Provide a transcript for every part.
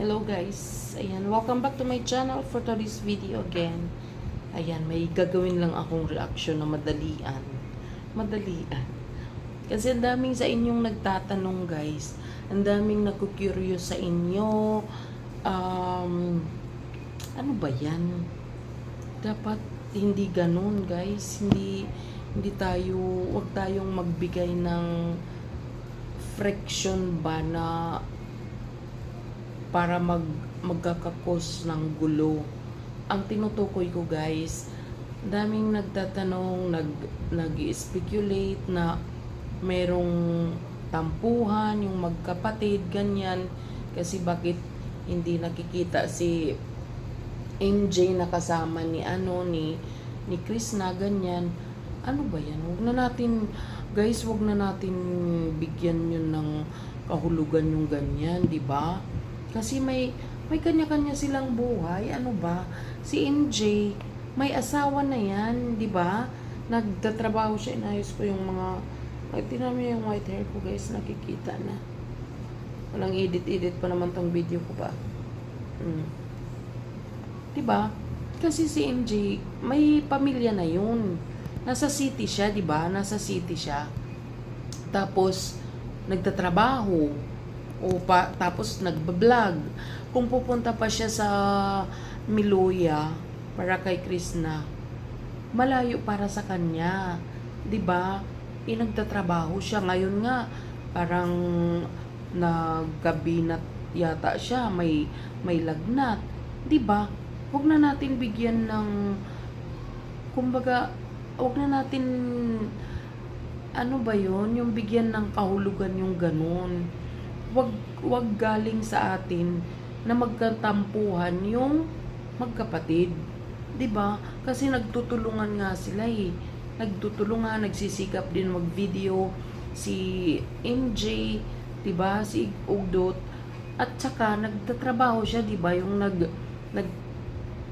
Hello guys, ayan, welcome back to my channel for today's video again. Ayan, may gagawin lang akong reaction na madalian. Kasi ang daming sa inyong nagtatanong guys, ang daming naku-curious sa inyo. Ano ba yan? Dapat hindi ganun guys, hindi tayo, wag tayong magbigay ng friction ba na para magkakakos ng gulo. Ang tinutukoy ko guys, daming nagtatanong, nag-speculate na merong tampuhan yung magkapatid, ganyan. Kasi bakit hindi nakikita si MJ na kasama ni Chris na ganyan. Ano ba yan? Wag na natin bigyan yun ng kahulugan yung ganyan, di ba? Kasi may kanya-kanya silang buhay. Ano ba? Si MJ, may asawa na yan, di ba? Nagtatrabaho siya, inayos ko yung mga... Tingnan mo yung white hair ko guys, nakikita na. Walang edit pa naman tong video ko ba? Di ba? Kasi si MJ, may pamilya na yun. Nasa city siya, di ba? Nasa city siya. Tapos, nagtatrabaho. Tapos nagbablog. Kung pupunta pa siya sa Miloya para kay Krishna, malayo para sa kanya. 'Di ba? Nagtatrabaho siya ngayon nga, parang nagkabinat yata siya, may lagnat. 'Di ba? Huwag na natin bigyan ng, kumbaga, huwag na natin, ano ba 'yon, yung bigyan ng kahulugan yung ganun. Wag galing sa atin na magkatampuhan yung magkapatid. 'Di ba? Kasi nagtutulungan nga sila eh. Nagtutulungan, nagsisikap din mag-video si MJ, 'di ba? Si Ugdot, at saka nagtatrabaho siya, 'di ba? Yung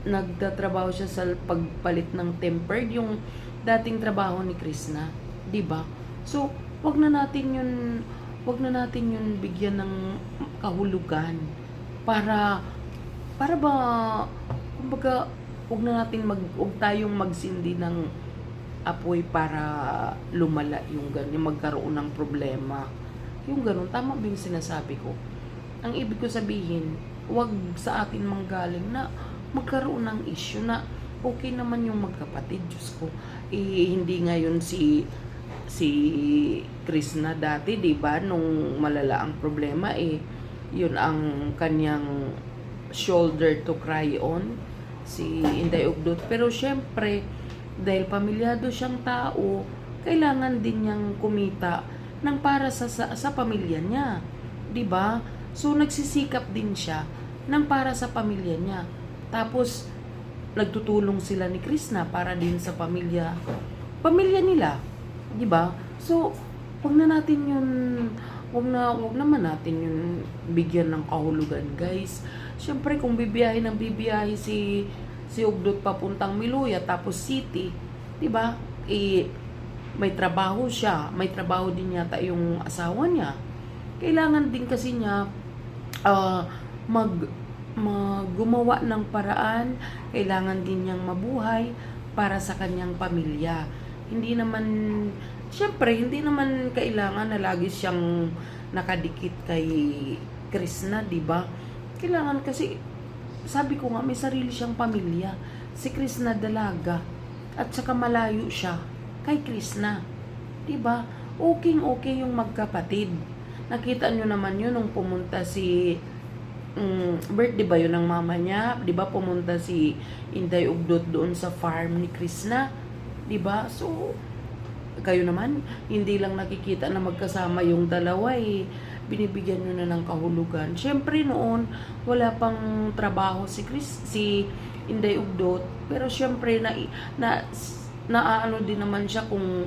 nagtatrabaho siya sa pagpalit ng tempered, yung dating trabaho ni Krishna, 'di ba? So, wag na natin yun bigyan ng kahulugan para ba, kumbaga, wag tayong magsindi ng apoy para lumala yung ganyan, magkaroon ng problema. Yung ganun, tama ba yung sinasabi ko? Ang ibig ko sabihin, wag sa atin manggaling na magkaroon ng issue na okay naman yung magkapatid. Diyos ko, hindi ngayon si Krishna dati, 'di ba, nung malala ang problema, yun ang kanyang shoulder to cry on, si Inday Ugdot. Pero syempre, dahil pamilyado siyang tao, kailangan din niyang kumita ng para sa pamilya niya, 'di ba? So nagsisikap din siya ng para sa pamilya niya. Tapos nagtutulong sila ni Krishna para din sa pamilya nila. 'Di ba? So, wag naman natin yun bigyan ng kahulugan, guys. Syempre, kung bibiyahe si Ugdot papuntang Miloya tapos city, 'di ba? May trabaho siya, may trabaho din yata yung asawa niya. Kailangan din kasi niya gumawa ng paraan, kailangan din niyang mabuhay para sa kanyang pamilya. Hindi naman kailangan na lagi siyang nakadikit kay Krishna, 'di ba? Kailangan kasi, sabi ko nga, may sarili siyang pamilya. Si Krishna dalaga at saka malayo siya kay Krishna. 'Di ba? Okay yung magkapatid. Nakita nyo naman yun nung pumunta birthday ba yun ng mama niya? 'Di ba pumunta si Inday Ugdot doon sa farm ni Krishna? 'Di ba? So, kayo naman, hindi lang nakikita na magkasama yung dalawa binibigyan nyo na ng kahulugan. Syempre noon, wala pang trabaho si Inday Ugdot, pero syempre naano din naman siya kung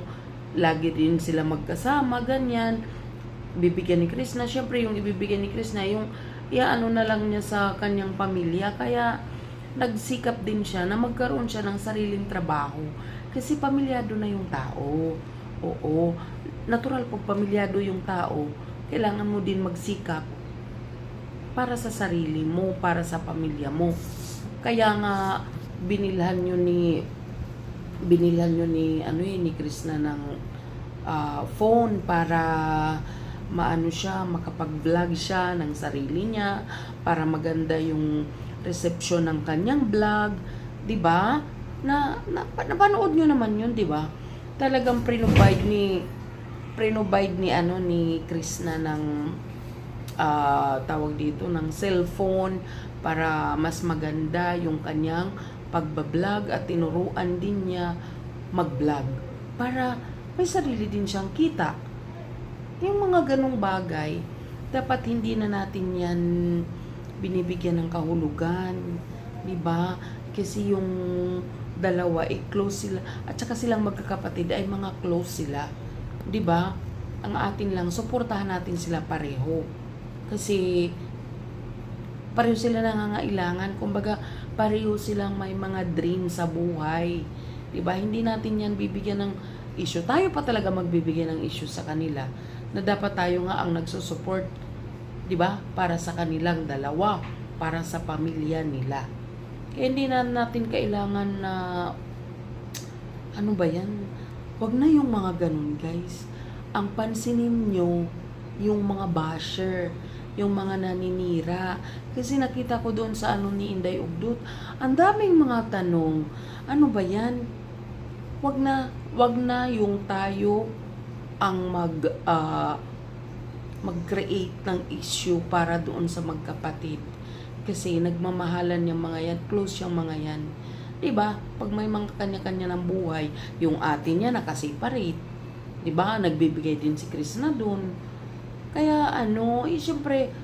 lagi din sila magkasama, ganyan. Bibigyan ni Krishna, syempre yung ibibigyan ni Krishna, yung iaano na lang niya sa kanyang pamilya, kaya nagsikap din siya na magkaroon siya ng sariling trabaho. Kasi pamilyado na yung tao. Oo. Natural pag pamilyado yung tao, kailangan mo din magsikap para sa sarili mo, para sa pamilya mo. Kaya nga binilhan nyo ni ni Krishna ng phone para maano siya, makapag-vlog siya ng sarili niya, para maganda yung reception ng kanyang vlog, 'di ba? Napanood niyo naman 'yun, 'di ba? Talagang provide ni Krishna ng tawag dito ng cellphone para mas maganda yung kanyang pagbablog, at tinuruan din niya mag-vlog para may sarili din siyang kita. Yung mga ganong bagay, dapat hindi na natin yan binibigyan ng kahulugan, di ba? Kasi yung dalawa close sila, at saka silang magkakapatid ay mga close sila, di ba? Ang atin lang, suportahan natin sila pareho. Kasi pareho sila nangangailangan, kumbaga pareho silang may mga dream sa buhay. 'Di ba? Hindi natin 'yan bibigyan ng issue. Tayo pa talaga magbibigay ng issue sa kanila. Na dapat tayo nga ang nagsusupport, 'di ba? Para sa kanilang dalawa, para sa pamilya nila. Kaya hindi na natin kailangan na ano ba 'yan? Wag na yung mga ganun, guys. Ang pansinin nyo yung mga basher, yung mga naninira. Kasi nakita ko doon sa ni Inday Ugdot, ang daming mga tanong. Ano ba yan? Wag na yung tayo ang mag-create ng issue para doon sa magkapatid. Kasi nagmamahalan yung mga yan, close yung mga yan. Diba? Pag may mga kanya-kanya ng buhay, yung atin niya nakaseparate. Diba? Nagbibigay din si Krishna doon. Kaya siyempre,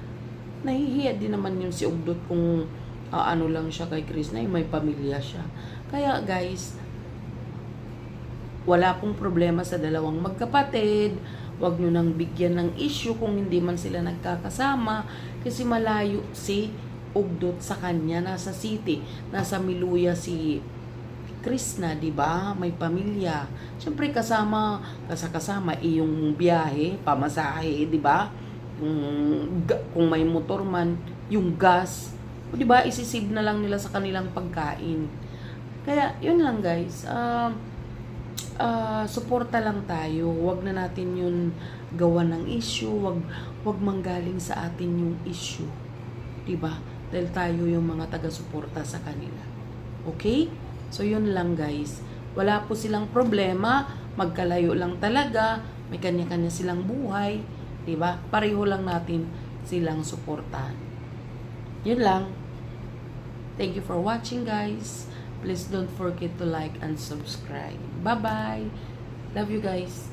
nahihiya din naman yun si Ugdot kung lang siya kay Krishna, may pamilya siya. Kaya guys, wala pong problema sa dalawang magkapatid. Huwag nyo nang bigyan ng issue kung hindi man sila nagkakasama. Kasi malayo si Ugdot sa kanya, nasa city, nasa Miluya si Krishna, di ba? May pamilya. Siyempre kasama yung biyahe, pamasahe, di ba? Kung may motor man, yung gas, di ba? Isisave na lang nila sa kanilang pagkain. Kaya yun lang, guys. Suporta lang tayo. Wag na natin yun gawa ng issue. Wag manggaling sa atin yung issue. Di ba? Dahil tayo yung mga taga-suporta sa kanila. Okay? So, yun lang, guys. Wala po silang problema. Magkalayo lang talaga. May kanya-kanya silang buhay. Diba? Pareho lang natin silang suportahan. Yun lang. Thank you for watching, guys. Please don't forget to like and subscribe. Bye-bye. Love you, guys.